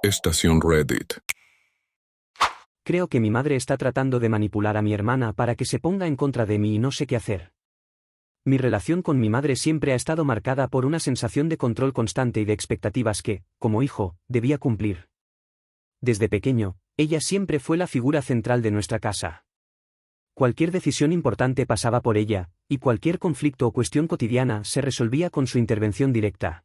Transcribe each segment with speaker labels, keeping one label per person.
Speaker 1: Estación Reddit.
Speaker 2: Creo que mi madre está tratando de manipular a mi hermana para que se ponga en contra de mí y no sé qué hacer. Mi relación con mi madre siempre ha estado marcada por una sensación de control constante y de expectativas que, como hijo, debía cumplir. Desde pequeño, ella siempre fue la figura central de nuestra casa. Cualquier decisión importante pasaba por ella, y cualquier conflicto o cuestión cotidiana se resolvía con su intervención directa.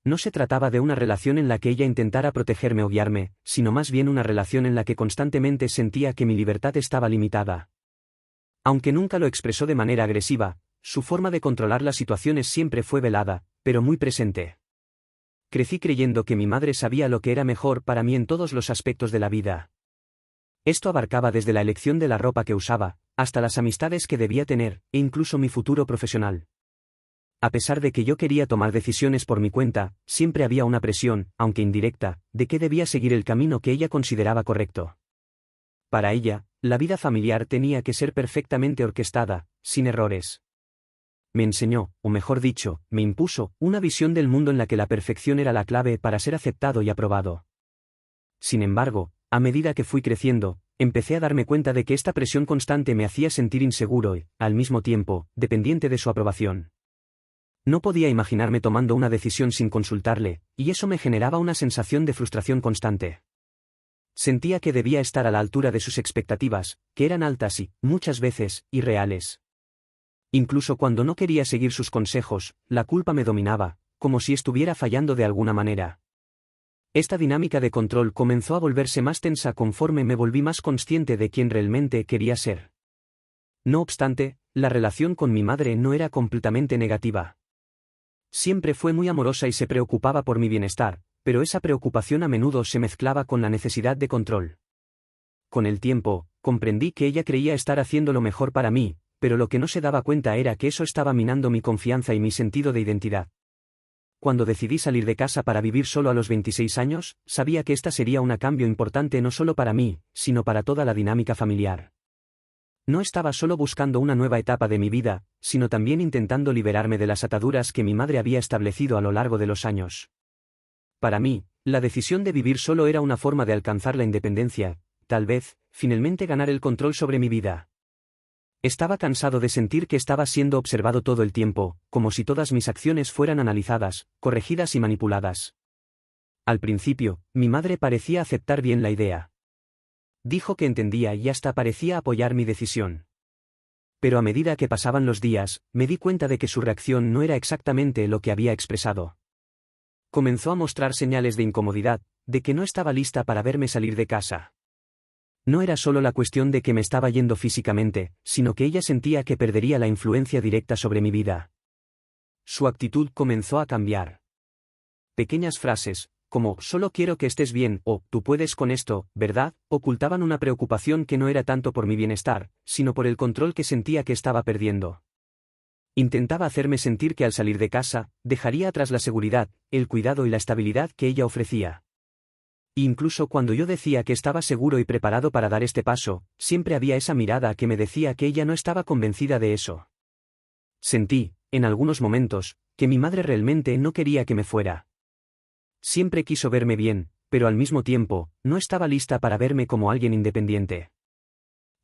Speaker 2: No se trataba de una relación en la que ella intentara protegerme o guiarme, sino más bien una relación en la que constantemente sentía que mi libertad estaba limitada. Aunque nunca lo expresó de manera agresiva, su forma de controlar las situaciones siempre fue velada, pero muy presente. Crecí creyendo que mi madre sabía lo que era mejor para mí en todos los aspectos de la vida. Esto abarcaba desde la elección de la ropa que usaba, hasta las amistades que debía tener, e incluso mi futuro profesional. A pesar de que yo quería tomar decisiones por mi cuenta, siempre había una presión, aunque indirecta, de que debía seguir el camino que ella consideraba correcto. Para ella, la vida familiar tenía que ser perfectamente orquestada, sin errores. Me enseñó, o mejor dicho, me impuso, una visión del mundo en la que la perfección era la clave para ser aceptado y aprobado. Sin embargo, a medida que fui creciendo, empecé a darme cuenta de que esta presión constante me hacía sentir inseguro y, al mismo tiempo, dependiente de su aprobación. No podía imaginarme tomando una decisión sin consultarle, y eso me generaba una sensación de frustración constante. Sentía que debía estar a la altura de sus expectativas, que eran altas y, muchas veces, irreales. Incluso cuando no quería seguir sus consejos, la culpa me dominaba, como si estuviera fallando de alguna manera. Esta dinámica de control comenzó a volverse más tensa conforme me volví más consciente de quién realmente quería ser. No obstante, la relación con mi madre no era completamente negativa. Siempre fue muy amorosa y se preocupaba por mi bienestar, pero esa preocupación a menudo se mezclaba con la necesidad de control. Con el tiempo, comprendí que ella creía estar haciendo lo mejor para mí, pero lo que no se daba cuenta era que eso estaba minando mi confianza y mi sentido de identidad. Cuando decidí salir de casa para vivir solo a los 26 años, sabía que esta sería un cambio importante no solo para mí, sino para toda la dinámica familiar. No estaba solo buscando una nueva etapa de mi vida, sino también intentando liberarme de las ataduras que mi madre había establecido a lo largo de los años. Para mí, la decisión de vivir solo era una forma de alcanzar la independencia, tal vez, finalmente ganar el control sobre mi vida. Estaba cansado de sentir que estaba siendo observado todo el tiempo, como si todas mis acciones fueran analizadas, corregidas y manipuladas. Al principio, mi madre parecía aceptar bien la idea. Dijo que entendía y hasta parecía apoyar mi decisión. Pero a medida que pasaban los días, me di cuenta de que su reacción no era exactamente lo que había expresado. Comenzó a mostrar señales de incomodidad, de que no estaba lista para verme salir de casa. No era solo la cuestión de que me estaba yendo físicamente, sino que ella sentía que perdería la influencia directa sobre mi vida. Su actitud comenzó a cambiar. Pequeñas frases, como «solo quiero que estés bien» o «tú puedes con esto, ¿verdad?», ocultaban una preocupación que no era tanto por mi bienestar, sino por el control que sentía que estaba perdiendo. Intentaba hacerme sentir que al salir de casa, dejaría atrás la seguridad, el cuidado y la estabilidad que ella ofrecía. Incluso cuando yo decía que estaba seguro y preparado para dar este paso, siempre había esa mirada que me decía que ella no estaba convencida de eso. Sentí, en algunos momentos, que mi madre realmente no quería que me fuera. Siempre quiso verme bien, pero al mismo tiempo, no estaba lista para verme como alguien independiente.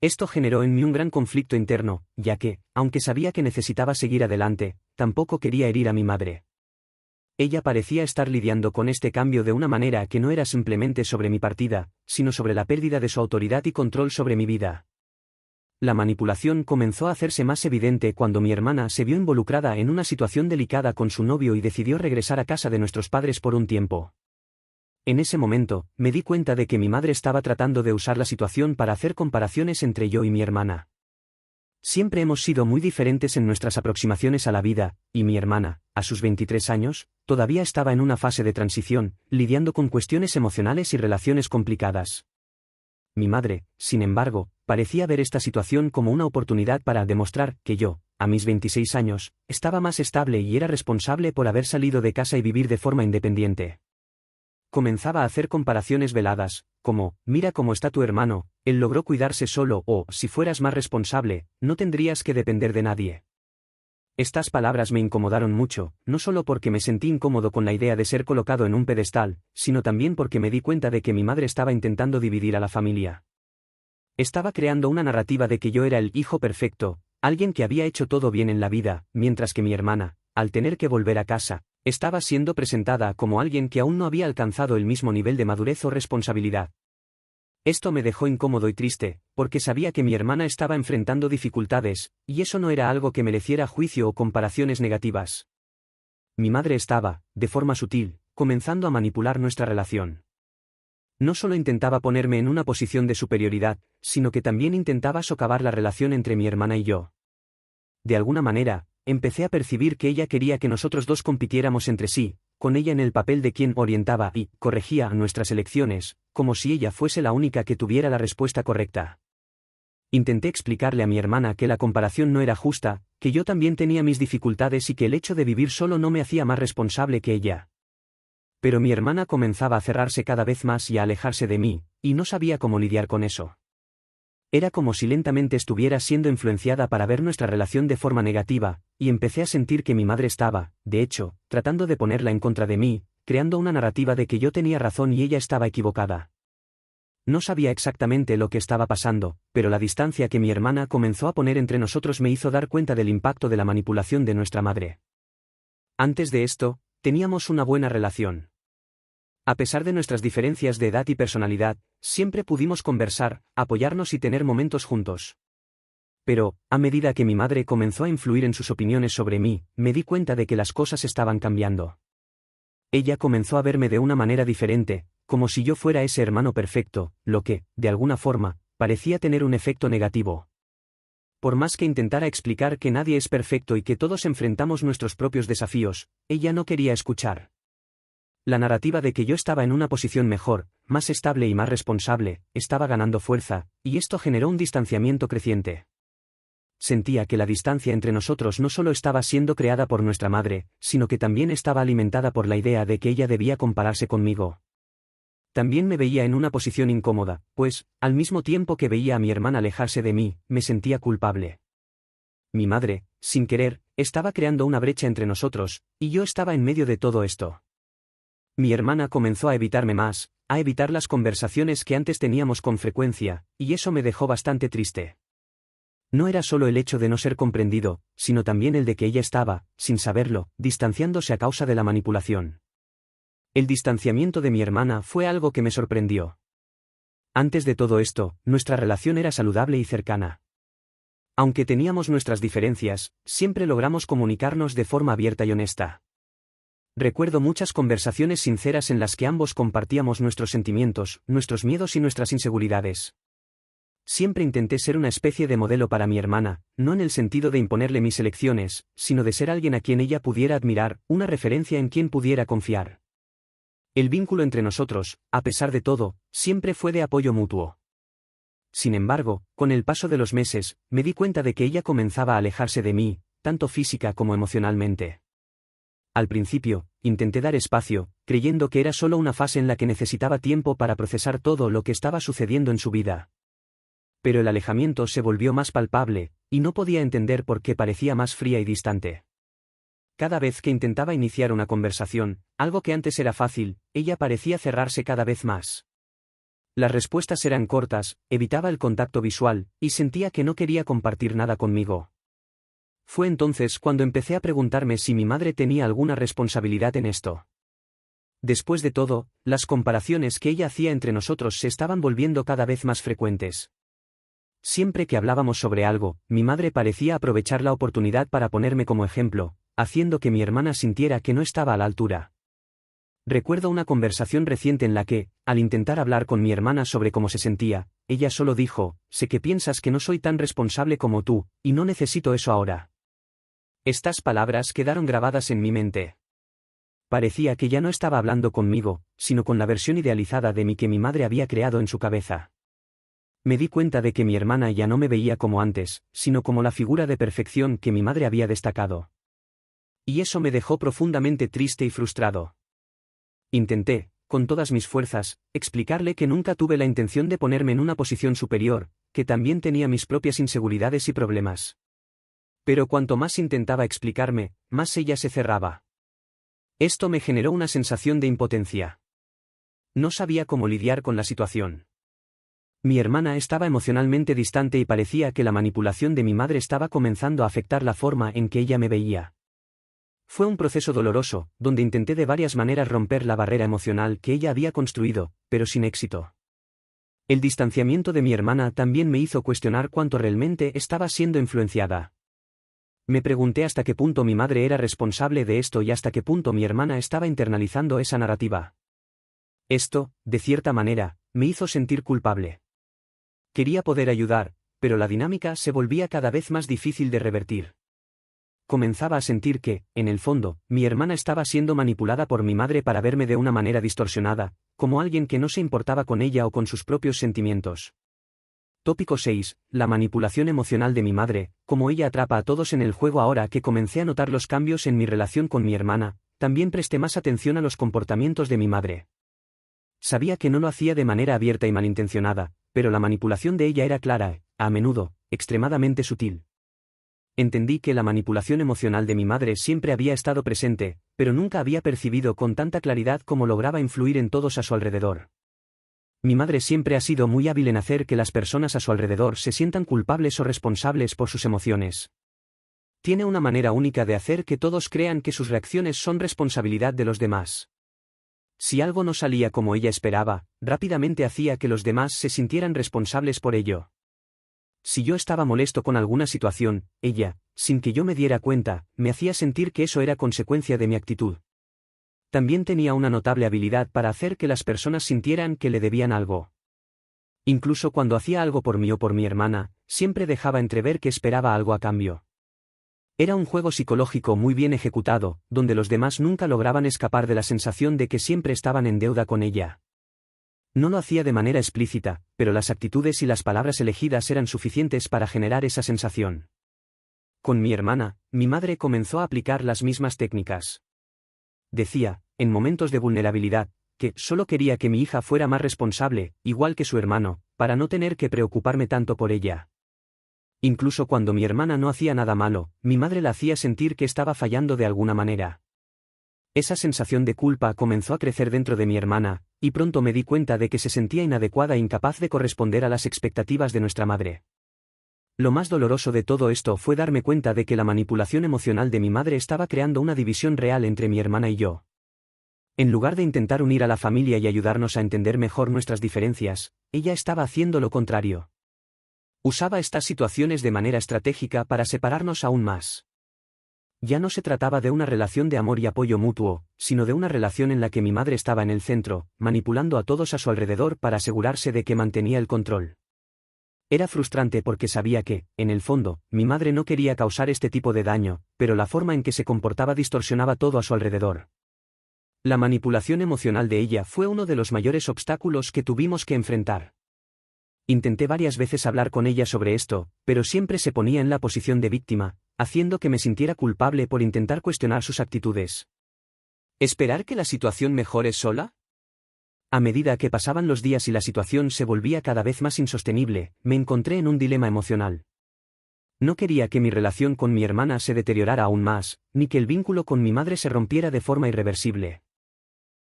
Speaker 2: Esto generó en mí un gran conflicto interno, ya que, aunque sabía que necesitaba seguir adelante, tampoco quería herir a mi madre. Ella parecía estar lidiando con este cambio de una manera que no era simplemente sobre mi partida, sino sobre la pérdida de su autoridad y control sobre mi vida. La manipulación comenzó a hacerse más evidente cuando mi hermana se vio involucrada en una situación delicada con su novio y decidió regresar a casa de nuestros padres por un tiempo. En ese momento, me di cuenta de que mi madre estaba tratando de usar la situación para hacer comparaciones entre yo y mi hermana. Siempre hemos sido muy diferentes en nuestras aproximaciones a la vida, y mi hermana, a sus 23 años, todavía estaba en una fase de transición, lidiando con cuestiones emocionales y relaciones complicadas. Mi madre, sin embargo, parecía ver esta situación como una oportunidad para demostrar que yo, a mis 26 años, estaba más estable y era responsable por haber salido de casa y vivir de forma independiente. Comenzaba a hacer comparaciones veladas, como, mira cómo está tu hermano, él logró cuidarse solo o, si fueras más responsable, no tendrías que depender de nadie. Estas palabras me incomodaron mucho, no solo porque me sentí incómodo con la idea de ser colocado en un pedestal, sino también porque me di cuenta de que mi madre estaba intentando dividir a la familia. Estaba creando una narrativa de que yo era el hijo perfecto, alguien que había hecho todo bien en la vida, mientras que mi hermana, al tener que volver a casa, estaba siendo presentada como alguien que aún no había alcanzado el mismo nivel de madurez o responsabilidad. Esto me dejó incómodo y triste, porque sabía que mi hermana estaba enfrentando dificultades, y eso no era algo que mereciera juicio o comparaciones negativas. Mi madre estaba, de forma sutil, comenzando a manipular nuestra relación. No solo intentaba ponerme en una posición de superioridad, sino que también intentaba socavar la relación entre mi hermana y yo. De alguna manera, empecé a percibir que ella quería que nosotros dos compitiéramos entre sí, con ella en el papel de quien orientaba y corregía nuestras elecciones, como si ella fuese la única que tuviera la respuesta correcta. Intenté explicarle a mi hermana que la comparación no era justa, que yo también tenía mis dificultades y que el hecho de vivir solo no me hacía más responsable que ella. Pero mi hermana comenzaba a cerrarse cada vez más y a alejarse de mí, y no sabía cómo lidiar con eso. Era como si lentamente estuviera siendo influenciada para ver nuestra relación de forma negativa, y empecé a sentir que mi madre estaba, de hecho, tratando de ponerla en contra de mí, creando una narrativa de que yo tenía razón y ella estaba equivocada. No sabía exactamente lo que estaba pasando, pero la distancia que mi hermana comenzó a poner entre nosotros me hizo dar cuenta del impacto de la manipulación de nuestra madre. Antes de esto, teníamos una buena relación. A pesar de nuestras diferencias de edad y personalidad, siempre pudimos conversar, apoyarnos y tener momentos juntos. Pero, a medida que mi madre comenzó a influir en sus opiniones sobre mí, me di cuenta de que las cosas estaban cambiando. Ella comenzó a verme de una manera diferente, como si yo fuera ese hermano perfecto, lo que, de alguna forma, parecía tener un efecto negativo. Por más que intentara explicar que nadie es perfecto y que todos enfrentamos nuestros propios desafíos, ella no quería escuchar. La narrativa de que yo estaba en una posición mejor, más estable y más responsable, estaba ganando fuerza, y esto generó un distanciamiento creciente. Sentía que la distancia entre nosotros no solo estaba siendo creada por nuestra madre, sino que también estaba alimentada por la idea de que ella debía compararse conmigo. También me veía en una posición incómoda, pues, al mismo tiempo que veía a mi hermana alejarse de mí, me sentía culpable. Mi madre, sin querer, estaba creando una brecha entre nosotros, y yo estaba en medio de todo esto. Mi hermana comenzó a evitarme más, a evitar las conversaciones que antes teníamos con frecuencia, y eso me dejó bastante triste. No era solo el hecho de no ser comprendido, sino también el de que ella estaba, sin saberlo, distanciándose a causa de la manipulación. El distanciamiento de mi hermana fue algo que me sorprendió. Antes de todo esto, nuestra relación era saludable y cercana. Aunque teníamos nuestras diferencias, siempre logramos comunicarnos de forma abierta y honesta. Recuerdo muchas conversaciones sinceras en las que ambos compartíamos nuestros sentimientos, nuestros miedos y nuestras inseguridades. Siempre intenté ser una especie de modelo para mi hermana, no en el sentido de imponerle mis elecciones, sino de ser alguien a quien ella pudiera admirar, una referencia en quien pudiera confiar. El vínculo entre nosotros, a pesar de todo, siempre fue de apoyo mutuo. Sin embargo, con el paso de los meses, me di cuenta de que ella comenzaba a alejarse de mí, tanto física como emocionalmente. Al principio, intenté dar espacio, creyendo que era solo una fase en la que necesitaba tiempo para procesar todo lo que estaba sucediendo en su vida. Pero el alejamiento se volvió más palpable, y no podía entender por qué parecía más fría y distante. Cada vez que intentaba iniciar una conversación, algo que antes era fácil, ella parecía cerrarse cada vez más. Las respuestas eran cortas, evitaba el contacto visual, y sentía que no quería compartir nada conmigo. Fue entonces cuando empecé a preguntarme si mi madre tenía alguna responsabilidad en esto. Después de todo, las comparaciones que ella hacía entre nosotros se estaban volviendo cada vez más frecuentes. Siempre que hablábamos sobre algo, mi madre parecía aprovechar la oportunidad para ponerme como ejemplo, haciendo que mi hermana sintiera que no estaba a la altura. Recuerdo una conversación reciente en la que, al intentar hablar con mi hermana sobre cómo se sentía, ella solo dijo: «Sé que piensas que no soy tan responsable como tú, y no necesito eso ahora». Estas palabras quedaron grabadas en mi mente. Parecía que ya no estaba hablando conmigo, sino con la versión idealizada de mí que mi madre había creado en su cabeza. Me di cuenta de que mi hermana ya no me veía como antes, sino como la figura de perfección que mi madre había destacado. Y eso me dejó profundamente triste y frustrado. Intenté, con todas mis fuerzas, explicarle que nunca tuve la intención de ponerme en una posición superior, que también tenía mis propias inseguridades y problemas. Pero cuanto más intentaba explicarme, más ella se cerraba. Esto me generó una sensación de impotencia. No sabía cómo lidiar con la situación. Mi hermana estaba emocionalmente distante y parecía que la manipulación de mi madre estaba comenzando a afectar la forma en que ella me veía. Fue un proceso doloroso, donde intenté de varias maneras romper la barrera emocional que ella había construido, pero sin éxito. El distanciamiento de mi hermana también me hizo cuestionar cuánto realmente estaba siendo influenciada. Me pregunté hasta qué punto mi madre era responsable de esto y hasta qué punto mi hermana estaba internalizando esa narrativa. Esto, de cierta manera, me hizo sentir culpable. Quería poder ayudar, pero la dinámica se volvía cada vez más difícil de revertir. Comenzaba a sentir que, en el fondo, mi hermana estaba siendo manipulada por mi madre para verme de una manera distorsionada, como alguien que no se importaba con ella o con sus propios sentimientos. Tópico 6. La manipulación emocional de mi madre, como ella atrapa a todos en el juego. Ahora que comencé a notar los cambios en mi relación con mi hermana, también presté más atención a los comportamientos de mi madre. Sabía que no lo hacía de manera abierta y malintencionada, pero la manipulación de ella era clara, a menudo, extremadamente sutil. Entendí que la manipulación emocional de mi madre siempre había estado presente, pero nunca había percibido con tanta claridad cómo lograba influir en todos a su alrededor. Mi madre siempre ha sido muy hábil en hacer que las personas a su alrededor se sientan culpables o responsables por sus emociones. Tiene una manera única de hacer que todos crean que sus reacciones son responsabilidad de los demás. Si algo no salía como ella esperaba, rápidamente hacía que los demás se sintieran responsables por ello. Si yo estaba molesto con alguna situación, ella, sin que yo me diera cuenta, me hacía sentir que eso era consecuencia de mi actitud. También tenía una notable habilidad para hacer que las personas sintieran que le debían algo. Incluso cuando hacía algo por mí o por mi hermana, siempre dejaba entrever que esperaba algo a cambio. Era un juego psicológico muy bien ejecutado, donde los demás nunca lograban escapar de la sensación de que siempre estaban en deuda con ella. No lo hacía de manera explícita, pero las actitudes y las palabras elegidas eran suficientes para generar esa sensación. Con mi hermana, mi madre comenzó a aplicar las mismas técnicas. Decía, en momentos de vulnerabilidad, que solo quería que mi hija fuera más responsable, igual que su hermano, para no tener que preocuparme tanto por ella. Incluso cuando mi hermana no hacía nada malo, mi madre la hacía sentir que estaba fallando de alguna manera. Esa sensación de culpa comenzó a crecer dentro de mi hermana, y pronto me di cuenta de que se sentía inadecuada e incapaz de corresponder a las expectativas de nuestra madre. Lo más doloroso de todo esto fue darme cuenta de que la manipulación emocional de mi madre estaba creando una división real entre mi hermana y yo. En lugar de intentar unir a la familia y ayudarnos a entender mejor nuestras diferencias, ella estaba haciendo lo contrario. Usaba estas situaciones de manera estratégica para separarnos aún más. Ya no se trataba de una relación de amor y apoyo mutuo, sino de una relación en la que mi madre estaba en el centro, manipulando a todos a su alrededor para asegurarse de que mantenía el control. Era frustrante porque sabía que, en el fondo, mi madre no quería causar este tipo de daño, pero la forma en que se comportaba distorsionaba todo a su alrededor. La manipulación emocional de ella fue uno de los mayores obstáculos que tuvimos que enfrentar. Intenté varias veces hablar con ella sobre esto, pero siempre se ponía en la posición de víctima, haciendo que me sintiera culpable por intentar cuestionar sus actitudes. ¿Esperar que la situación mejore sola? A medida que pasaban los días y la situación se volvía cada vez más insostenible, me encontré en un dilema emocional. No quería que mi relación con mi hermana se deteriorara aún más, ni que el vínculo con mi madre se rompiera de forma irreversible.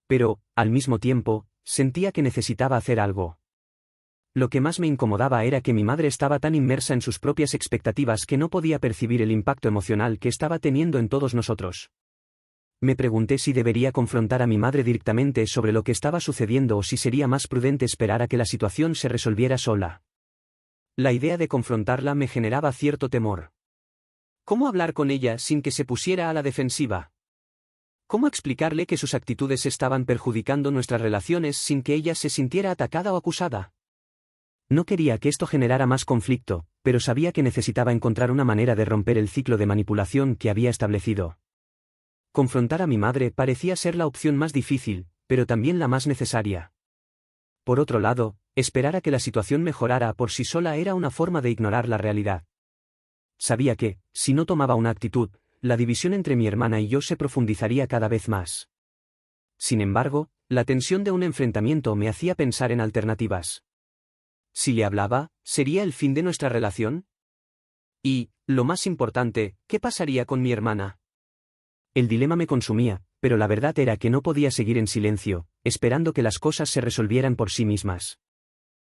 Speaker 2: Pero, al mismo tiempo, sentía que necesitaba hacer algo. Lo que más me incomodaba era que mi madre estaba tan inmersa en sus propias expectativas que no podía percibir el impacto emocional que estaba teniendo en todos nosotros. Me pregunté si debería confrontar a mi madre directamente sobre lo que estaba sucediendo o si sería más prudente esperar a que la situación se resolviera sola. La idea de confrontarla me generaba cierto temor. ¿Cómo hablar con ella sin que se pusiera a la defensiva? ¿Cómo explicarle que sus actitudes estaban perjudicando nuestras relaciones sin que ella se sintiera atacada o acusada? No quería que esto generara más conflicto, pero sabía que necesitaba encontrar una manera de romper el ciclo de manipulación que había establecido. Confrontar a mi madre parecía ser la opción más difícil, pero también la más necesaria. Por otro lado, esperar a que la situación mejorara por sí sola era una forma de ignorar la realidad. Sabía que, si no tomaba una actitud, la división entre mi hermana y yo se profundizaría cada vez más. Sin embargo, la tensión de un enfrentamiento me hacía pensar en alternativas. Si le hablaba, ¿sería el fin de nuestra relación? Y, Lo más importante, ¿qué pasaría con mi hermana? El dilema me consumía, pero la verdad era que no podía seguir en silencio, esperando que las cosas se resolvieran por sí mismas.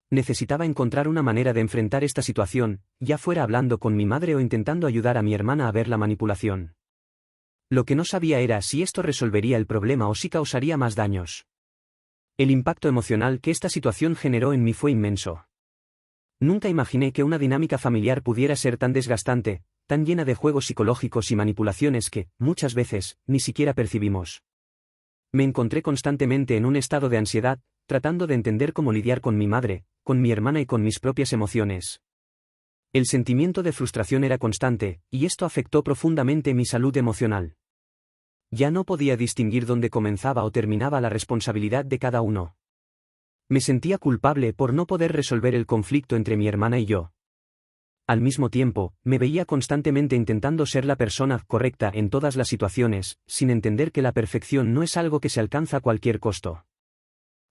Speaker 2: Necesitaba encontrar una manera de enfrentar esta situación, ya fuera hablando con mi madre o intentando ayudar a mi hermana a ver la manipulación. Lo que no sabía era si esto resolvería el problema o si causaría más daños. El impacto emocional que esta situación generó en mí fue inmenso. Nunca imaginé que una dinámica familiar pudiera ser tan desgastante, tan llena de juegos psicológicos y manipulaciones que, muchas veces, ni siquiera percibimos. Me encontré constantemente en un estado de ansiedad, tratando de entender cómo lidiar con mi madre, con mi hermana y con mis propias emociones. El sentimiento de frustración era constante, y esto afectó profundamente mi salud emocional. Ya no podía distinguir dónde comenzaba o terminaba la responsabilidad de cada uno. Me sentía culpable por no poder resolver el conflicto entre mi hermana y yo. Al mismo tiempo, me veía constantemente intentando ser la persona correcta en todas las situaciones, sin entender que la perfección no es algo que se alcanza a cualquier costo.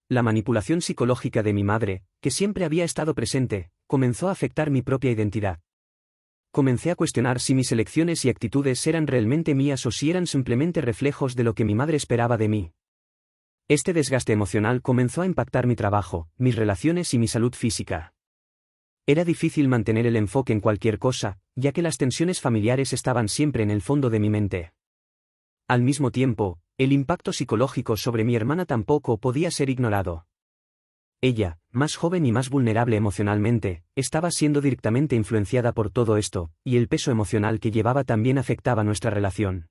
Speaker 2: La manipulación psicológica de mi madre, que siempre había estado presente, comenzó a afectar mi propia identidad. Comencé a cuestionar si mis elecciones y actitudes eran realmente mías o si eran simplemente reflejos de lo que mi madre esperaba de mí. Este desgaste emocional comenzó a impactar mi trabajo, mis relaciones y mi salud física. Era difícil mantener el enfoque en cualquier cosa, ya que las tensiones familiares estaban siempre en el fondo de mi mente. Al mismo tiempo, el impacto psicológico sobre mi hermana tampoco podía ser ignorado. Ella, más joven y más vulnerable emocionalmente, estaba siendo directamente influenciada por todo esto, y el peso emocional que llevaba también afectaba nuestra relación.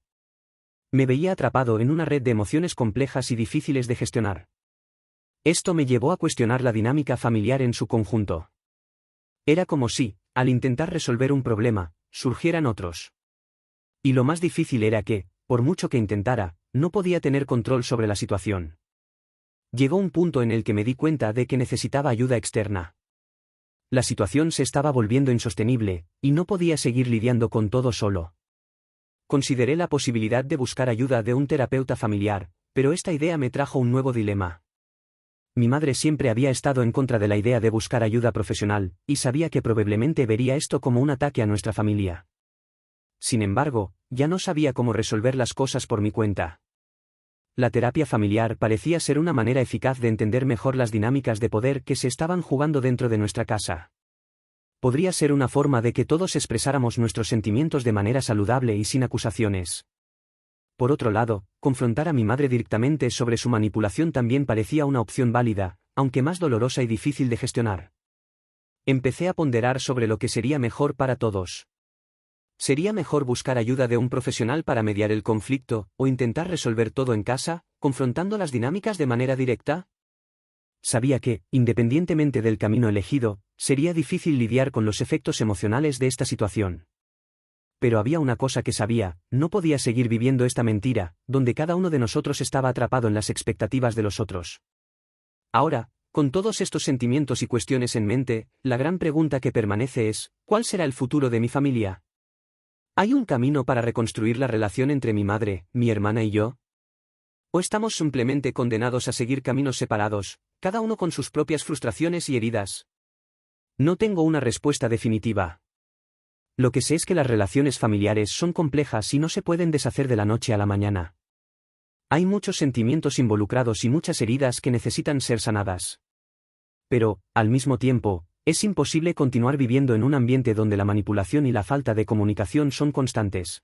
Speaker 2: Me veía atrapado en una red de emociones complejas y difíciles de gestionar. Esto me llevó a cuestionar la dinámica familiar en su conjunto. Era como si, al intentar resolver un problema, surgieran otros. Y lo más difícil era que, por mucho que intentara, no podía tener control sobre la situación. Llegó un punto en el que me di cuenta de que necesitaba ayuda externa. La situación se estaba volviendo insostenible, y no podía seguir lidiando con todo solo. Consideré la posibilidad de buscar ayuda de un terapeuta familiar, pero esta idea me trajo un nuevo dilema. Mi madre siempre había estado en contra de la idea de buscar ayuda profesional, y sabía que probablemente vería esto como un ataque a nuestra familia. Sin embargo, ya no sabía cómo resolver las cosas por mi cuenta. La terapia familiar parecía ser una manera eficaz de entender mejor las dinámicas de poder que se estaban jugando dentro de nuestra casa. Podría ser una forma de que todos expresáramos nuestros sentimientos de manera saludable y sin acusaciones. Por otro lado, confrontar a mi madre directamente sobre su manipulación también parecía una opción válida, aunque más dolorosa y difícil de gestionar. Empecé a ponderar sobre lo que sería mejor para todos. ¿Sería mejor buscar ayuda de un profesional para mediar el conflicto, o intentar resolver todo en casa, confrontando las dinámicas de manera directa? Sabía que, independientemente del camino elegido, sería difícil lidiar con los efectos emocionales de esta situación. Pero había una cosa que sabía: no podía seguir viviendo esta mentira, donde cada uno de nosotros estaba atrapado en las expectativas de los otros. Ahora, con todos estos sentimientos y cuestiones en mente, la gran pregunta que permanece es: ¿cuál será el futuro de mi familia? ¿Hay un camino para reconstruir la relación entre mi madre, mi hermana y yo? ¿O estamos simplemente condenados a seguir caminos separados, cada uno con sus propias frustraciones y heridas? No tengo una respuesta definitiva. Lo que sé es que las relaciones familiares son complejas y no se pueden deshacer de la noche a la mañana. Hay muchos sentimientos involucrados y muchas heridas que necesitan ser sanadas. Pero, al mismo tiempo, es imposible continuar viviendo en un ambiente donde la manipulación y la falta de comunicación son constantes.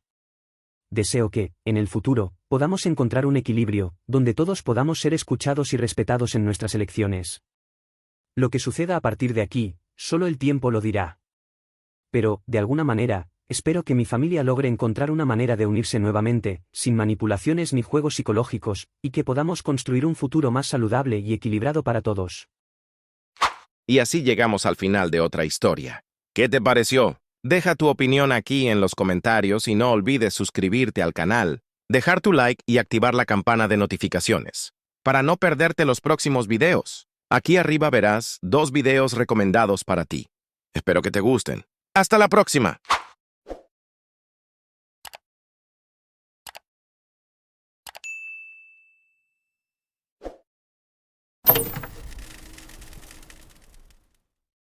Speaker 2: Deseo que, en el futuro, podamos encontrar un equilibrio, donde todos podamos ser escuchados y respetados en nuestras elecciones. Lo que suceda a partir de aquí, solo el tiempo lo dirá. Pero, de alguna manera, espero que mi familia logre encontrar una manera de unirse nuevamente, sin manipulaciones ni juegos psicológicos, y que podamos construir un futuro más saludable y equilibrado para todos.
Speaker 1: Y así llegamos al final de otra historia. ¿Qué te pareció? Deja tu opinión aquí en los comentarios y no olvides suscribirte al canal, dejar tu like y activar la campana de notificaciones, para no perderte los próximos videos. Aquí arriba verás 2 videos recomendados para ti. Espero que te gusten. ¡Hasta la próxima!